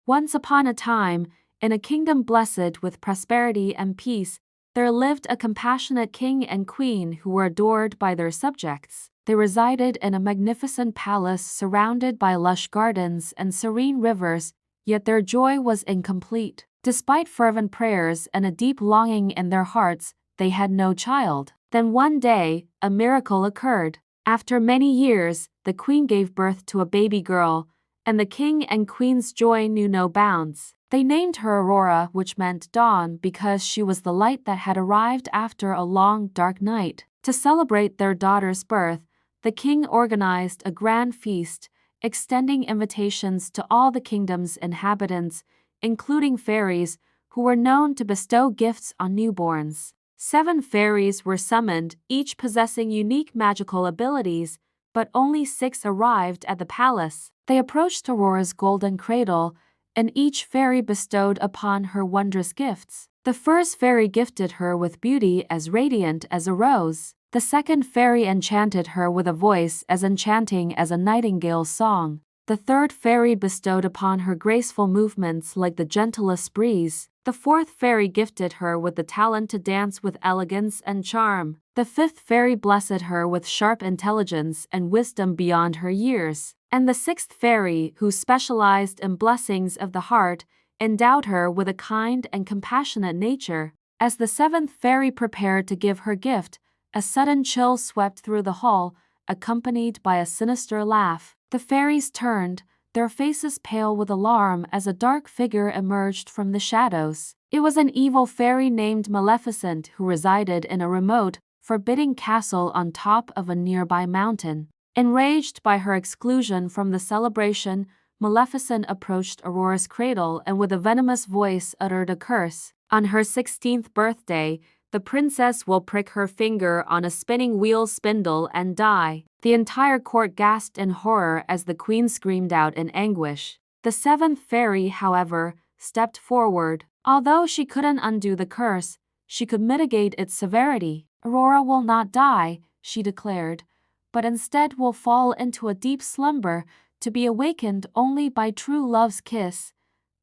Once upon a time, in a kingdom blessed with prosperity and peace, there lived a compassionate king and queen who were adored by their subjects. They resided in a magnificent palace surrounded by lush gardens and serene rivers, yet their joy was incomplete. Despite fervent prayers and a deep longing in their hearts, they had no child. Then one day, a miracle occurred. After many years, the queen gave birth to a baby girl, and the king and queen's joy knew no bounds. They named her Aurora, which meant dawn, because she was the light that had arrived after a long, dark night. To celebrate their daughter's birth, the king organized a grand feast, extending invitations to all the kingdom's inhabitants, including fairies, who were known to bestow gifts on newborns. 7 fairies were summoned, each possessing unique magical abilities, but only 6 arrived at the palace. They approached Aurora's golden cradle, and each fairy bestowed upon her wondrous gifts. The first fairy gifted her with beauty as radiant as a rose. The second fairy enchanted her with a voice as enchanting as a nightingale's song. The third fairy bestowed upon her graceful movements like the gentlest breeze. The fourth fairy gifted her with the talent to dance with elegance and charm. The fifth fairy blessed her with sharp intelligence and wisdom beyond her years. And the sixth fairy, who specialized in blessings of the heart, endowed her with a kind and compassionate nature. As the seventh fairy prepared to give her gift, a sudden chill swept through the hall, accompanied by a sinister laugh. The fairies turned, their faces pale with alarm as a dark figure emerged from the shadows. It was an evil fairy named Maleficent who resided in a remote, forbidding castle on top of a nearby mountain. Enraged by her exclusion from the celebration, Maleficent approached Aurora's cradle and with a venomous voice uttered a curse. On her 16th birthday, the princess will prick her finger on a spinning wheel spindle and die. The entire court gasped in horror as the queen screamed out in anguish. The seventh fairy, however, stepped forward. Although she couldn't undo the curse, she could mitigate its severity. Aurora will not die, she declared, but instead will fall into a deep slumber to be awakened only by true love's kiss.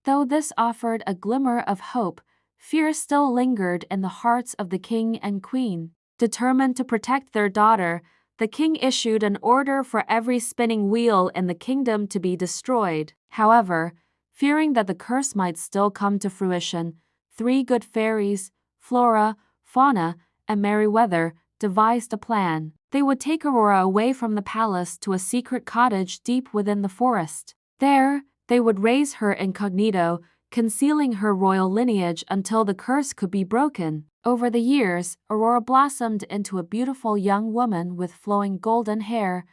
Though this offered a glimmer of hope, fear still lingered in the hearts of the king and queen. Determined to protect their daughter, the king issued an order for every spinning wheel in the kingdom to be destroyed. However, fearing that the curse might still come to fruition, 3 good fairies, Flora, Fauna, and Merryweather, devised a plan. They would take Aurora away from the palace to a secret cottage deep within the forest. There, they would raise her incognito, concealing her royal lineage until the curse could be broken. Over the years, Aurora blossomed into a beautiful young woman with flowing golden hair,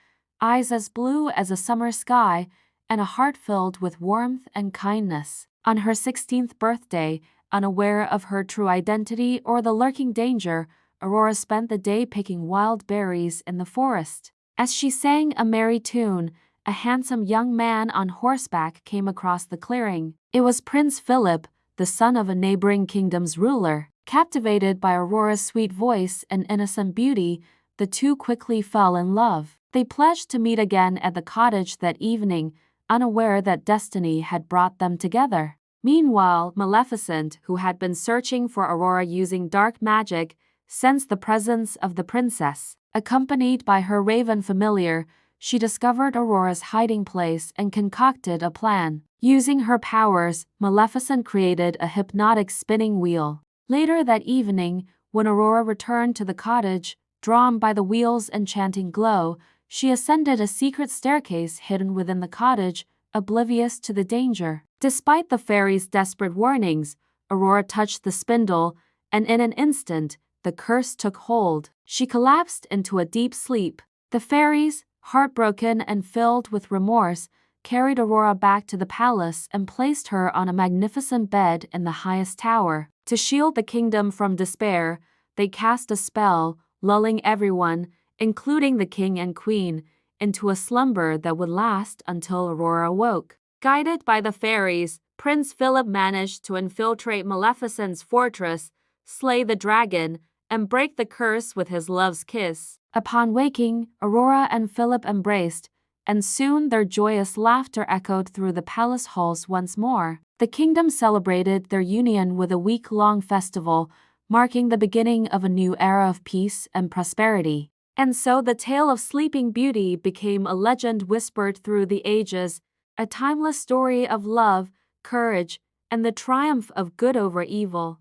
eyes as blue as a summer sky, and a heart filled with warmth and kindness. On her 16th birthday, unaware of her true identity or the lurking danger, Aurora spent the day picking wild berries in the forest. As she sang a merry tune, a handsome young man on horseback came across the clearing. It was Prince Phillip, the son of a neighboring kingdom's ruler. Captivated by Aurora's sweet voice and innocent beauty, the two quickly fell in love. They pledged to meet again at the cottage that evening, unaware that destiny had brought them together. Meanwhile, Maleficent, who had been searching for Aurora using dark magic, sensed the presence of the princess. Accompanied by her raven familiar, she discovered Aurora's hiding place and concocted a plan. Using her powers, Maleficent created a hypnotic spinning wheel. Later that evening, when Aurora returned to the cottage, drawn by the wheel's enchanting glow, she ascended a secret staircase hidden within the cottage, oblivious to the danger. Despite the fairy's desperate warnings, Aurora touched the spindle, and in an instant, the curse took hold. She collapsed into a deep sleep. The fairies, heartbroken and filled with remorse, carried Aurora back to the palace and placed her on a magnificent bed in the highest tower. To shield the kingdom from despair, they cast a spell, lulling everyone, including the king and queen, into a slumber that would last until Aurora awoke. Guided by the fairies, Prince Philip managed to infiltrate Maleficent's fortress, slay the dragon, and break the curse with his love's kiss. Upon waking, Aurora and Philip embraced, and soon their joyous laughter echoed through the palace halls once more. The kingdom celebrated their union with a week-long festival, marking the beginning of a new era of peace and prosperity. And so the tale of Sleeping Beauty became a legend whispered through the ages, a timeless story of love, courage, and the triumph of good over evil.